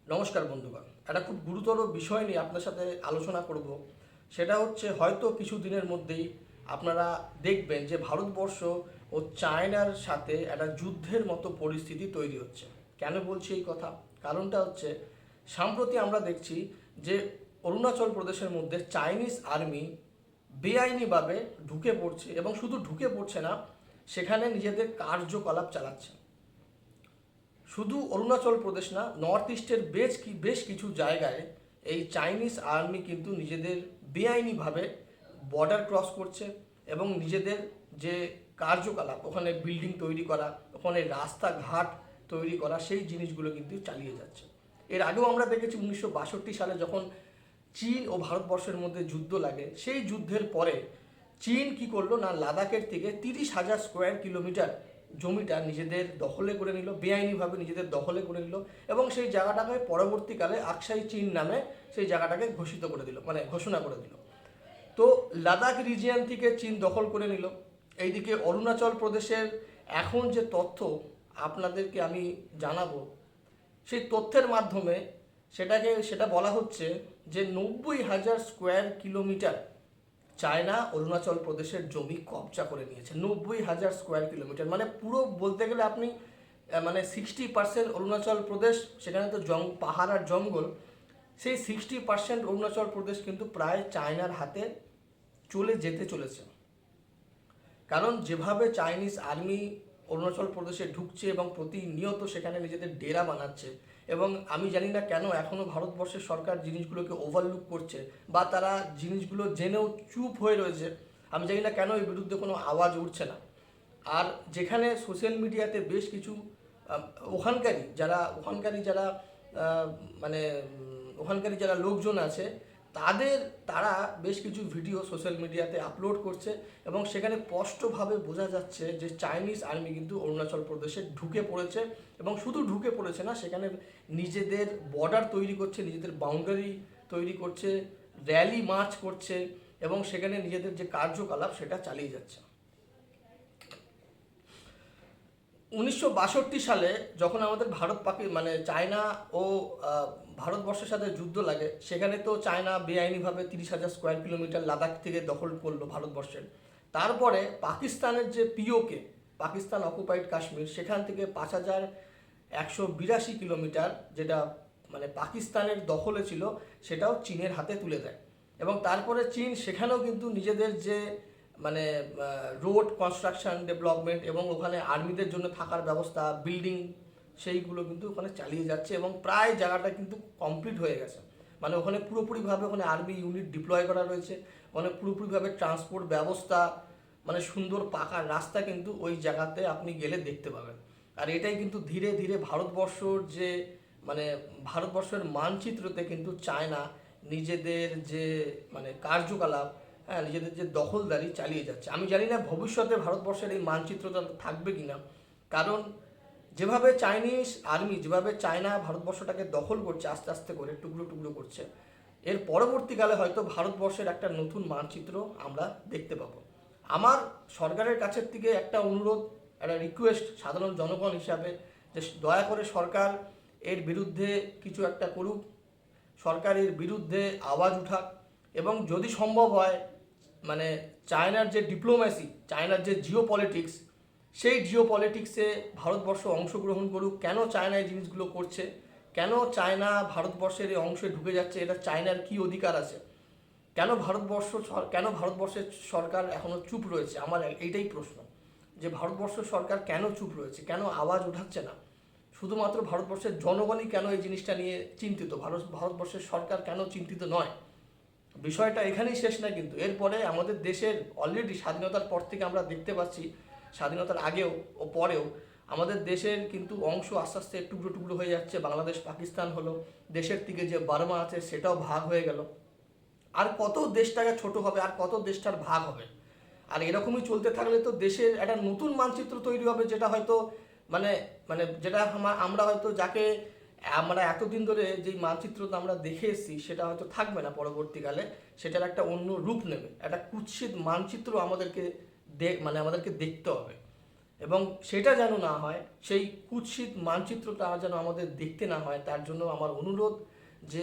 নমস্কার বন্ধুগণ, একটা খুব গুরুতর বিষয় নিয়ে আপনার সাথে আলোচনা করব। সেটা হচ্ছে হয়তো কিছু দিনের মধ্যেই আপনারা দেখবেন যে ভারতবর্ষ ও চায়নার সাথে একটা যুদ্ধের মতো পরিস্থিতি তৈরি হচ্ছে। কেন বলছি এই কথা? কারণটা হচ্ছে সম্প্রতি আমরা দেখছি যে অরুণাচল প্রদেশের মধ্যে চাইনিজ আর্মি বেআইনিভাবে ঢুকে পড়ছে, এবং শুধু ঢুকে পড়ছে না, সেখানে নিজেদের কার্যকলাপ চালাচ্ছে। শুধু অরুণাচল প্রদেশ না, নর্থ ইস্টের বেশ কিছু জায়গায় এই চাইনিজ আর্মি কিন্তু নিজেদের বেআইনিভাবে বর্ডার ক্রস করছে, এবং নিজেদের যে কার্যকলাপ, ওখানে বিল্ডিং তৈরি করা, ওখানে রাস্তাঘাট তৈরি করা, সেই জিনিসগুলো কিন্তু চালিয়ে যাচ্ছে। এর আগেও আমরা দেখেছি 1962 সালে যখন চীন ও ভারতবর্ষের মধ্যে যুদ্ধ লাগে, সেই যুদ্ধের পরে চীন কি করলো না, লাদাখের থেকে 30,000 স্কোয়ার কিলোমিটার জমিটা নিজেদের দখলে করে নিল, বেআইনিভাবে নিজেদের দখলে করে নিল, এবং সেই জায়গাটাকে পরবর্তীকালে আকসাই চীন নামে সেই জায়গাটাকে ঘোষিত করে দিল, মানে ঘোষণা করে দিল। তো লাদাখ রিজিয়ন থেকে চীন দখল করে নিল। এইদিকে অরুণাচল প্রদেশের এখন যে তথ্য আপনাদেরকে আমি জানাবো, সেই তথ্যের মাধ্যমে সেটা বলা হচ্ছে যে 90,000 স্কোয়ার কিলোমিটার চায়না অরুণাচল প্রদেশের জমি কবজা করে নিয়েছে। 90,000 স্কোয়ার কিলোমিটার মানে পুরো বলতে গেলে আপনি মানে 60% অরুণাচল প্রদেশ, সেখানে তো পাহাড় আর জঙ্গল, সেই 60% অরুণাচল প্রদেশ কিন্তু প্রায় চায়নার হাতে চলে যেতে চলেছে। কারণ যেভাবে চাইনিজ আর্মি অরুণাচল প্রদেশে ঢুকছে এবং প্রতিনিয়ত সেখানে নিজেদের ডেরা বানাচ্ছে, এবং আমি জানি না কেন এখনও ভারতবর্ষের সরকার জিনিসগুলোকে ওভারলুক করছে, বা তারা জিনিসগুলো জেনেও চুপ হয়ে রয়েছে। আমি জানি না কেন এর বিরুদ্ধে কোনো আওয়াজ উঠছে না। আর যেখানে সোশ্যাল মিডিয়াতে বেশ কিছু ওখানকারী যারা মানে ওখানকারী যারা লোকজন আছে, তারা বেশ কিছু ভিডিও সোশ্যাল মিডিয়াতে আপলোড করছে, এবং সেখানে স্পষ্টভাবে বোঝা যাচ্ছে যে চাইনিজ আর্মি কিন্তু অরুণাচল প্রদেশে ঢুকে পড়েছে, এবং শুধু ঢুকে পড়েছে না, সেখানে নিজেদের বর্ডার তৈরি করছে, নিজেদের বাউন্ডারি তৈরি করছে, র্যালি মার্চ করছে, এবং সেখানে নিজেদের যে কার্যকলাপ সেটা চালিয়ে যাচ্ছে। 1962 সালে যখন আমাদের মানে চায়না ও ভারতবর্ষের সাথে যুদ্ধ লাগে, সেখানে তো চায়না বেআইনিভাবে 30,000 স্কোয়ার কিলোমিটার লাদাখ থেকে দখল করলো ভারতবর্ষের। তারপরে পাকিস্তানের যে পিওকে, পাকিস্তান অকুপাইড কাশ্মীর, সেখান থেকে 5,182 কিলোমিটার, যেটা মানে পাকিস্তানের দখলে ছিল, সেটাও চীনের হাতে তুলে দেয়। এবং তারপরে চীন সেখানেও কিন্তু নিজেদের যে মানে রোড কনস্ট্রাকশন ডেভেলপমেন্ট, এবং ওখানে আর্মিদের জন্য থাকার ব্যবস্থা, বিল্ডিং, সেইগুলো কিন্তু ওখানে চালিয়ে যাচ্ছে, এবং প্রায় জায়গাটা কিন্তু কমপ্লিট হয়ে গেছে। মানে ওখানে পুরোপুরিভাবে ওখানে আর্মি ইউনিট ডিপ্লয় করা রয়েছে, ওখানে পুরোপুরিভাবে ট্রান্সপোর্ট ব্যবস্থা, মানে সুন্দর পাকা রাস্তা কিন্তু ওই জায়গাতে আপনি গেলে দেখতে পাবেন। আর এটাই কিন্তু ধীরে ধীরে মানে ভারতবর্ষের মানচিত্রতে কিন্তু চায়না নিজেদের যে মানে কার্যকলাপ, হ্যাঁ, নিজেদের যে দখলদারি চালিয়ে যাচ্ছে। আমি জানি না ভবিষ্যতে ভারতবর্ষের এই মানচিত্রটা থাকবে কিনা, কারণ যেভাবে চায়না ভারতবর্ষটাকে দখল করছে, আস্তে আস্তে করে টুকরো টুকরো করছে, এর পরবর্তীকালে হয়তো ভারতবর্ষের একটা নতুন মানচিত্র আমরা দেখতে পাবো। আমার সরকারের কাছের থেকে একটা অনুরোধ, একটা রিকোয়েস্ট সাধারণ জনগণ হিসাবে, যে দয়া করে সরকার এর বিরুদ্ধে কিছু একটা করুক, সরকার এর বিরুদ্ধে আওয়াজ উঠাক, এবং যদি সম্ভব হয় মানে চায়নার যে ডিপ্লোম্যাসি, চায়নার যে জিও পলিটিক্স, সেই জিও পলিটিক্সে ভারতবর্ষ অংশগ্রহণ করুক। কেন চায়না এই জিনিসগুলো করছে, কেন চায়না ভারতবর্ষের এই অংশে ঢুকে যাচ্ছে, এটা চায়নার কি অধিকার আছে, কেন ভারতবর্ষের সরকার এখনও চুপ রয়েছে? আমার এইটাই প্রশ্ন, যে ভারতবর্ষ সরকার কেন চুপ রয়েছে, কেন আওয়াজ উঠাচ্ছে না? শুধুমাত্র ভারতবর্ষের জনগণই কেন এই জিনিসটা নিয়ে চিন্তিত, ভারতবর্ষের সরকার কেন চিন্তিত নয়? বিষয়টা এখানেই শেষ না, কিন্তু এরপরে আমাদের দেশের অলরেডি স্বাধীনতার পর থেকে আমরা দেখতে পাচ্ছি, স্বাধীনতার আগেও ও পরেও আমাদের দেশের কিন্তু অংশ আস্তে আস্তে টুকরো টুকরো হয়ে যাচ্ছে। বাংলাদেশ পাকিস্তান হলো, দেশের থেকে যে বার্মা আছে সেটাও ভাগ হয়ে গেল। আর কত দেশটাকে ছোট হবে, আর কত দেশটার ভাগ হবে? আর এরকমই চলতে থাকলে তো দেশের একটা নতুন মানচিত্র তৈরি হবে, যেটা হয়তো মানে মানে যেটা আমরা হয়তো আমরা এতদিন ধরে যেই মানচিত্রটা আমরা দেখে এসেছি, সেটা হয়তো থাকবে না পরবর্তীকালে, সেটার একটা অন্য রূপ নেবে, একটা কুৎসিত মানচিত্র আমাদেরকে দেখতে হবে। এবং সেটা যেন না হয়, সেই কুৎসিত মানচিত্রটা যেন আমাদের দেখতে না হয়, তার জন্য আমার অনুরোধ যে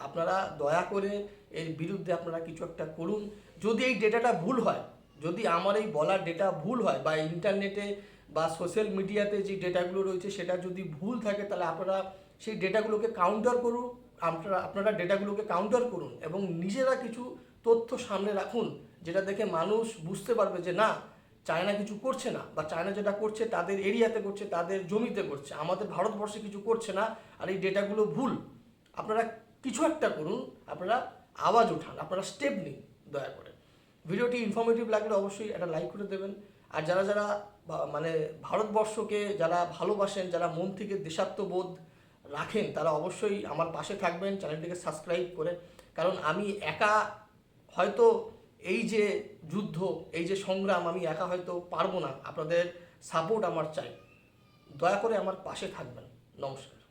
আপনারা দয়া করে এর বিরুদ্ধে আপনারা কিছু একটা করুন। যদি এই ডেটাটা ভুল হয়, যদি আমার এই বলার ডেটা ভুল হয়, বা ইন্টারনেটে বা সোশ্যাল মিডিয়াতে যে ডেটাগুলো রয়েছে সেটা যদি ভুল থাকে, তাহলে আপনারা সেই ডেটাগুলোকে কাউন্টার করুন। আপনারা ডেটাগুলোকে কাউন্টার করুন এবং নিজেরা কিছু তথ্য সামনে রাখুন, যেটা দেখে মানুষ বুঝতে পারবে যে না, চায়না কিছু করছে না, বা চায়না যেটা করছে তাদের এরিয়াতে করছে, তাদের জমিতে করছে, আমাদের ভারতবর্ষে কিছু করছে না, আর এই ডেটাগুলো ভুল। আপনারা কিছু একটা করুন, আপনারা আওয়াজ ওঠান, আপনারা স্টেপ নিন দয়া করে। ভিডিওটি ইনফরমেটিভ লাগলে অবশ্যই একটা লাইক করে দেবেন। আর যারা যারা মানে ভারতবর্ষকে যারা ভালোবাসেন, যারা মন থেকে দেশাত্মবোধ রাখেন, তারা অবশ্যই আমার পাশে থাকবেন চ্যানেলটিকে সাবস্ক্রাইব করে। কারণ আমি একা হয়তো এই যে যুদ্ধ, এই যে সংগ্রাম, আমি একা হয়তো পারবো না। আপনাদের সাপোর্ট আমার চাই, দয়া করে আমার পাশে থাকবেন। নমস্কার।